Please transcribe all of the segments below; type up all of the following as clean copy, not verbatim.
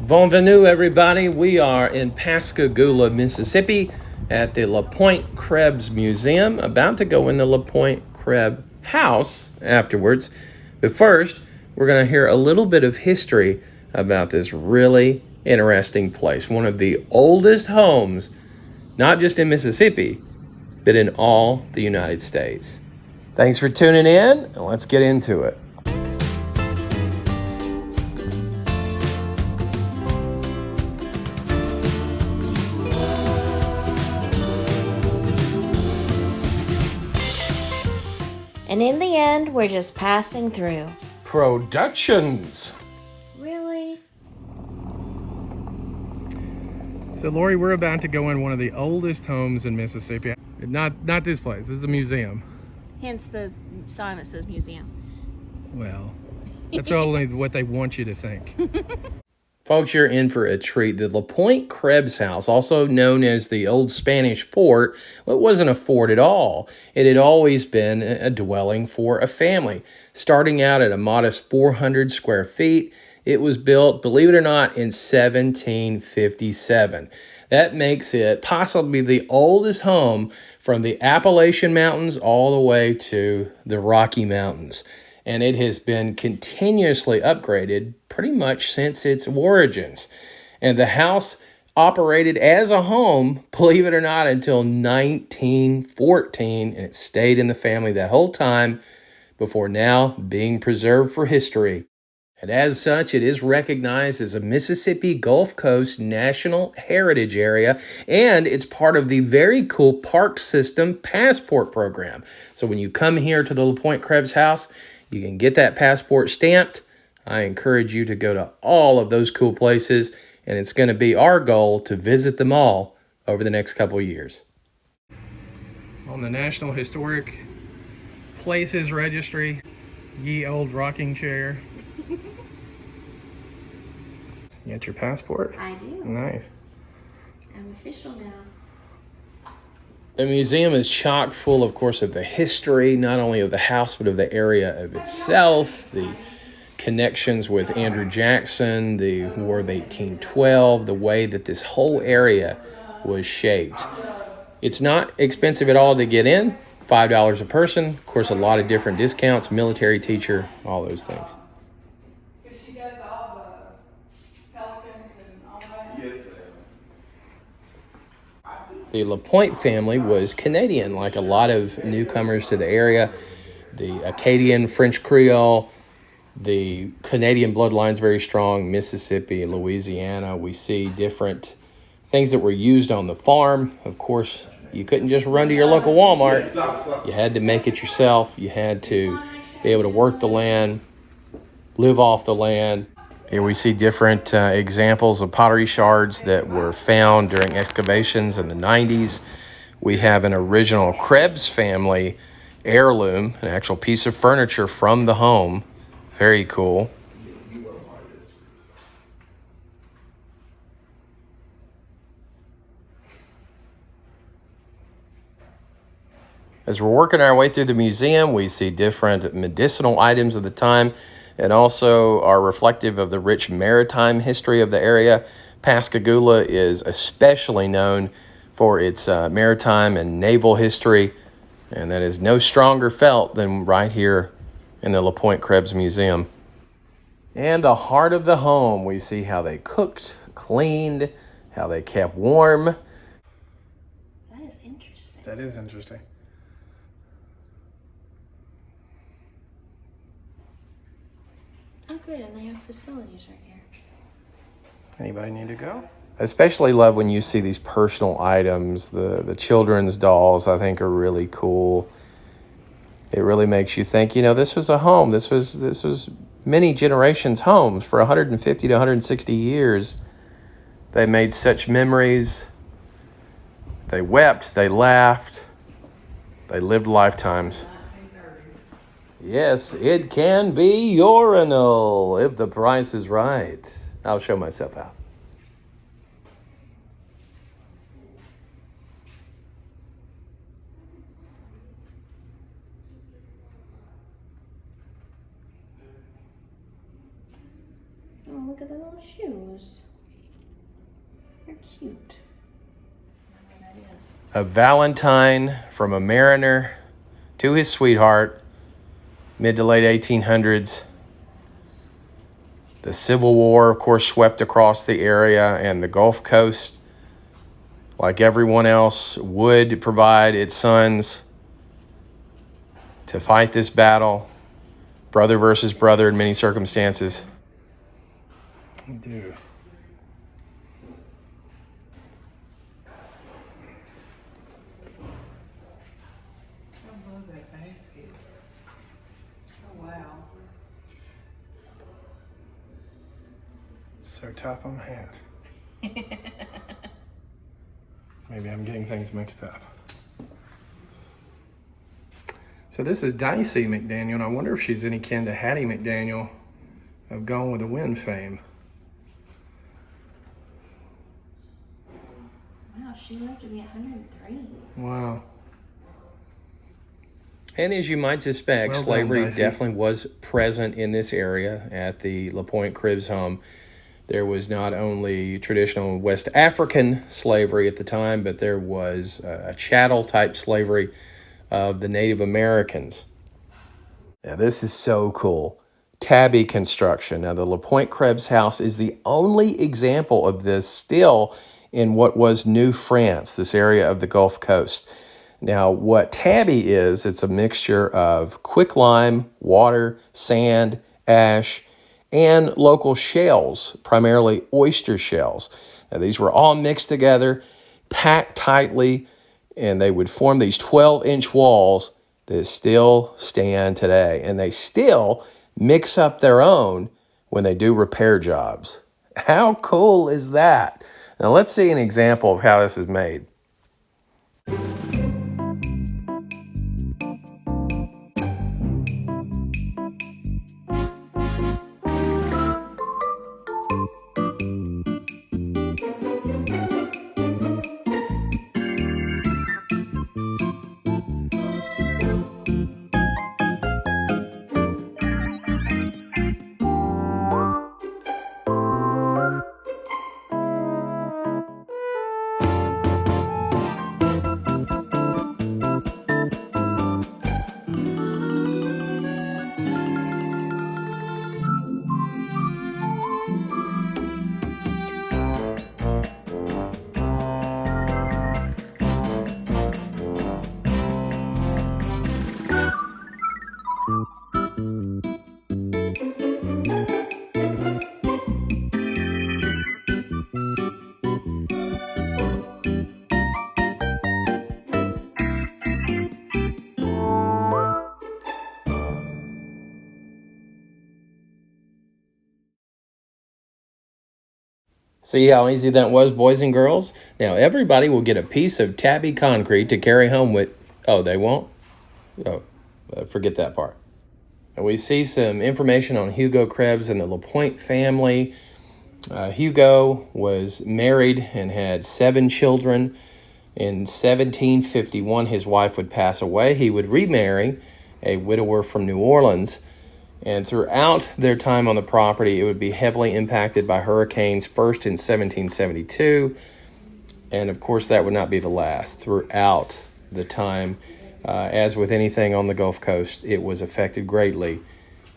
Bienvenue, everybody. We are in Pascagoula, Mississippi at the LaPointe-Krebs Museum. About to go in the LaPointe-Krebs House afterwards. But first, we're going to hear a little bit of history about this really interesting place. One of the oldest homes, not just in Mississippi, but in all the United States. Thanks for tuning in, and let's get into it. And in the end, we're just passing through. Productions. Really? So, Lori, we're about to go in one of the oldest homes in Mississippi. Not this place. This is a museum. Hence the sign that says museum. Well, that's only what they want you to think. Folks, you're in for a treat. The LaPointe-Krebs House, also known as the Old Spanish Fort, well, it wasn't a fort at all. It had always been a dwelling for a family. Starting out at a modest 400 square feet, it was built, believe it or not, in 1757. That makes it possibly the oldest home from the Appalachian Mountains all the way to the Rocky Mountains. And it has been continuously upgraded pretty much since its origins. And the house operated as a home, believe it or not, until 1914, and it stayed in the family that whole time before now being preserved for history. And as such, it is recognized as a Mississippi Gulf Coast National Heritage Area, and it's part of the very cool Park System Passport Program. So when you come here to the LaPointe-Krebs House, you can get that passport stamped. I encourage you to go to all of those cool places, and it's going to be our goal to visit them all over the next couple of years. On the National Historic Places Registry, ye old rocking chair. You got your passport? I do. Nice. I'm official now. The museum is chock full, of course, of the history, not only of the house, but of the area of itself, the connections with Andrew Jackson, the War of 1812, the way that this whole area was shaped. It's not expensive at all to get in, $5 a person. Of course, a lot of different discounts, military teacher, all those things. She does all the pelicans and all that? Yes, The LaPointe family was Canadian, like a lot of newcomers to the area. The Acadian, French Creole, the Canadian bloodline's very strong. Mississippi, Louisiana, we see different things that were used on the farm. Of course, you couldn't just run to your local Walmart. You had to make it yourself. You had to be able to work the land, live off the land. Here we see different examples of pottery shards that were found during excavations in the 90s. We have an original Krebs family heirloom, an actual piece of furniture from the home. Very cool. As we're working our way through the museum, we see different medicinal items of the time and also are reflective of the rich maritime history of the area. Pascagoula is especially known for its maritime and naval history, and that is no stronger felt than right here in the LaPointe-Krebs Museum. And the heart of the home, we see how they cooked, cleaned, how they kept warm. That is interesting. That is interesting. Oh, good, and they have facilities right here. Anybody need to go? I especially love when you see these personal items. The children's dolls, I think, are really cool. It really makes you think, this was a home. This was many generations' homes for 150 to 160 years. They made such memories. They wept, they laughed, they lived lifetimes. Yes, it can be urinal if the price is right. I'll show myself out. Oh, look at the little shoes. They're cute. I don't know what that is. A Valentine from a mariner to his sweetheart, mid to late 1800s. The Civil War, of course, swept across the area, and the Gulf Coast, like everyone else, would provide its sons to fight this battle, brother versus brother in many circumstances. I do. I love that basket. Oh, wow. So top of my hat. Maybe I'm getting things mixed up. So this is Dicey McDaniel, and I wonder if she's any kin to Hattie McDaniel of Gone with the Wind fame. Wow, she lived to be 103. Wow. And as you might suspect, Well done, slavery Dicey. definitely was present in this area at the LaPointe-Krebs home. There was not only traditional West African slavery at the time, but there was a chattel-type slavery of the Native Americans. Now, this is so cool. Tabby construction. Now, the LaPointe-Krebs house is the only example of this still in what was New France, this area of the Gulf Coast. Now, what tabby is, it's a mixture of quicklime, water, sand, ash, and local shells, primarily oyster shells. Now, these were all mixed together, packed tightly, and they would form these 12-inch walls that still stand today. And they still mix up their own when they do repair jobs. How cool is that? Now, let's see an example of how this is made. See how easy that was, boys and girls? Now, everybody will get a piece of tabby concrete to carry home with... Oh, they won't? Oh, forget that part. And we see some information on Hugo Krebs and the LaPointe family. Hugo was married and had 7 children. In 1751, his wife would pass away. He would remarry a widower from New Orleans. And throughout their time on the property, it would be heavily impacted by hurricanes, first in 1772. And of course, that would not be the last. Throughout the time, as with anything on the Gulf Coast, it was affected greatly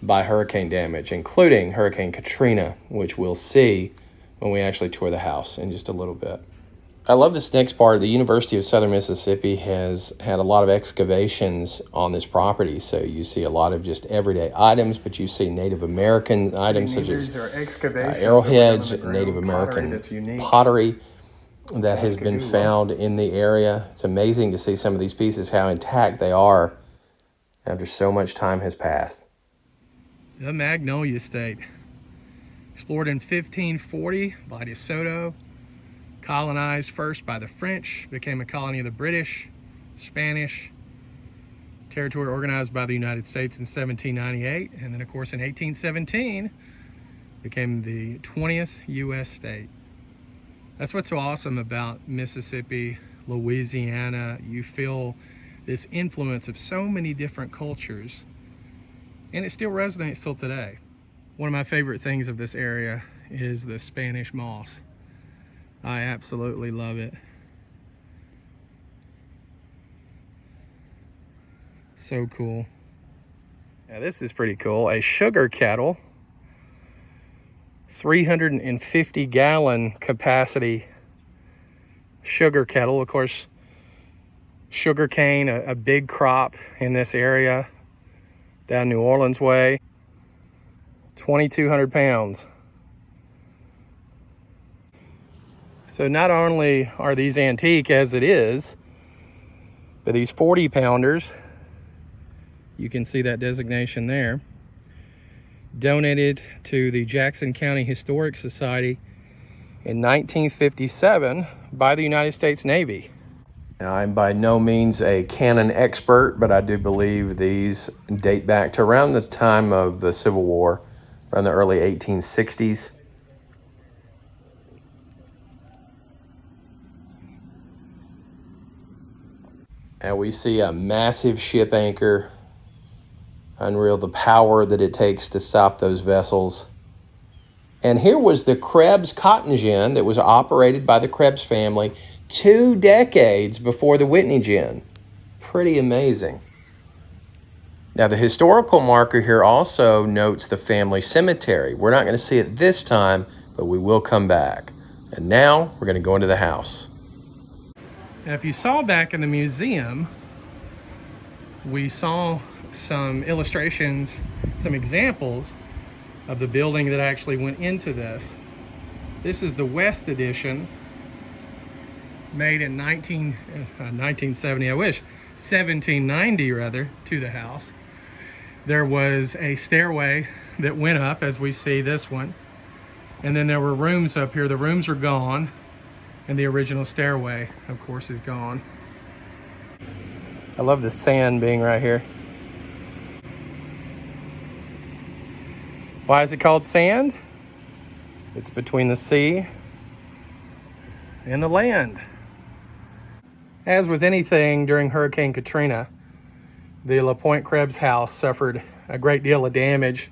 by hurricane damage, including Hurricane Katrina, which we'll see when we actually tour the house in just a little bit. I love this next part. The University of Southern Mississippi has had a lot of excavations on this property, so you see a lot of just everyday items, but you see Native American items such as arrowheads, Native American pottery that has been found in the area. It's amazing to see some of these pieces, how intact they are after so much time has passed. The Magnolia Estate, explored in 1540 by De Soto, colonized first by the French, became a colony of the British, Spanish, territory organized by the United States in 1798, and then of course in 1817 became the 20th U.S. state. That's what's so awesome about Mississippi, Louisiana. You feel this influence of so many different cultures, and it still resonates till today. One of my favorite things of this area is the Spanish moss. I absolutely love it. So cool. Now this is pretty cool. A sugar kettle, 350 gallon capacity sugar kettle. Of course, sugar cane, a big crop in this area down New Orleans way. 2,200 pounds. So not only are these antique as it is, but these 40 pounders, you can see that designation there, donated to the Jackson County Historic Society in 1957 by the United States Navy. Now, I'm by no means a cannon expert, but I do believe these date back to around the time of the Civil War, around the early 1860s. And we see a massive ship anchor. Unreal, the power that it takes to stop those vessels. And here was the Krebs cotton gin that was operated by the Krebs family 2 decades before the Whitney gin. Pretty amazing. Now, the historical marker here also notes the family cemetery. We're not going to see it this time, but we will come back. And now we're going to go into the house. Now, if you saw back in the museum, we saw some illustrations, some examples of the building that actually went into this. This is the West Edition, made in 1970, I wish, 1790 rather, to the house. There was a stairway that went up, as we see this one, and then there were rooms up here. The rooms are gone, and the original stairway, of course, is gone. I love the sand being right here. Why is it called sand? It's between the sea and the land. As with anything during Hurricane Katrina, the LaPointe-Krebs House suffered a great deal of damage.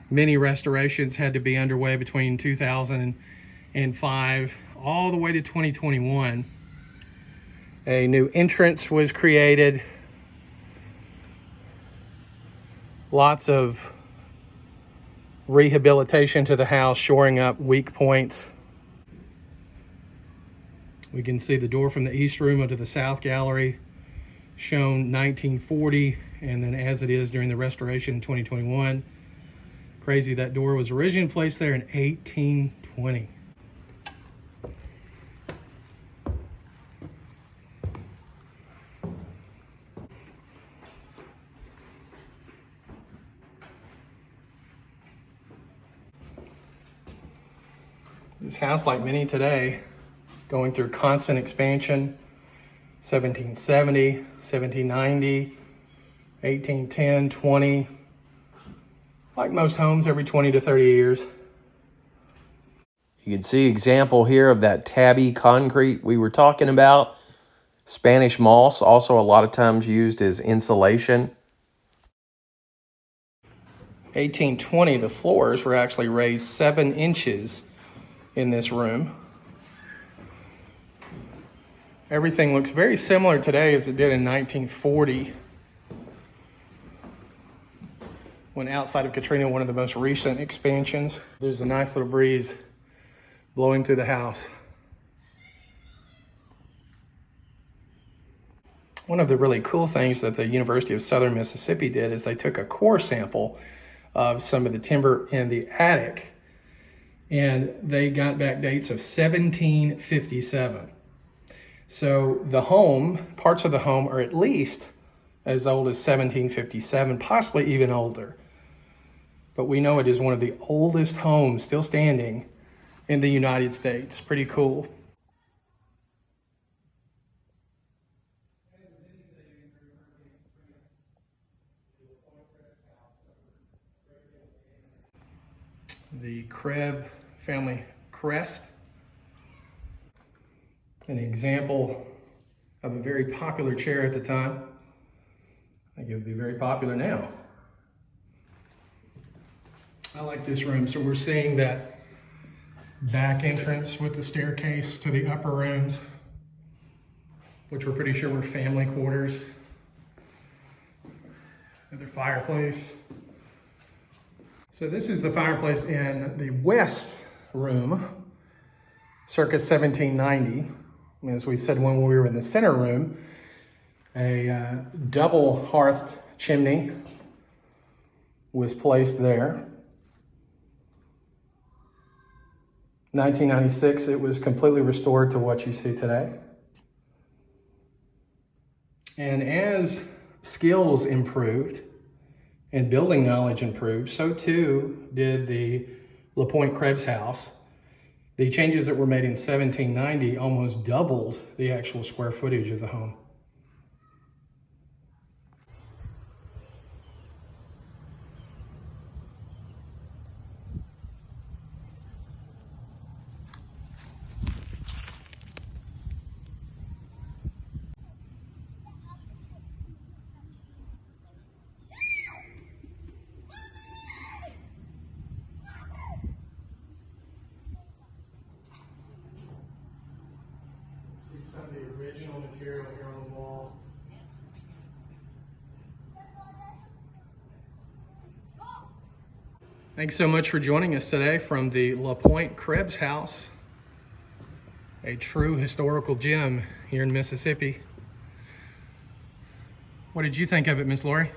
Many restorations had to be underway between 2005 all the way to 2021. A new entrance was created. Lots of rehabilitation to the house, shoring up weak points. We can see the door from the east room onto the south gallery, shown 1940, and then as it is during the restoration in 2021. Crazy, that door was originally placed there in 1820. This house, like many today, going through constant expansion. 1770, 1790, 1810, 20. Like most homes, every 20 to 30 years. You can see example here of that tabby concrete we were talking about. Spanish moss, also a lot of times used as insulation. 1820, the floors were actually raised 7 inches in this room. Everything looks very similar today as it did in 1940, when outside of Katrina, one of the most recent expansions. There's a nice little breeze blowing through the house. One of the really cool things that the University of Southern Mississippi did is they took a core sample of some of the timber in the attic, and they got back dates of 1757. So the home, parts of the home are at least as old as 1757, possibly even older. But we know it is one of the oldest homes still standing in the United States. Pretty cool. The Krebs family crest, an example of a very popular chair at the time. I think it would be very popular now. I like this room. So we're seeing that back entrance with the staircase to the upper rooms, which we're pretty sure were family quarters. Another fireplace. So this is the fireplace in the west room, circa 1790. As we said when we were in the center room, a double hearthed chimney was placed there. 1996, it was completely restored to what you see today. And as skills improved and building knowledge improved, so too did the LaPointe-Krebs House. The changes that were made in 1790 almost doubled the actual square footage of the home. See some of the original material here on the wall. Thanks so much for joining us today from the LaPointe-Krebs House, a true historical gem here in Mississippi. What did you think of it, Miss Lori?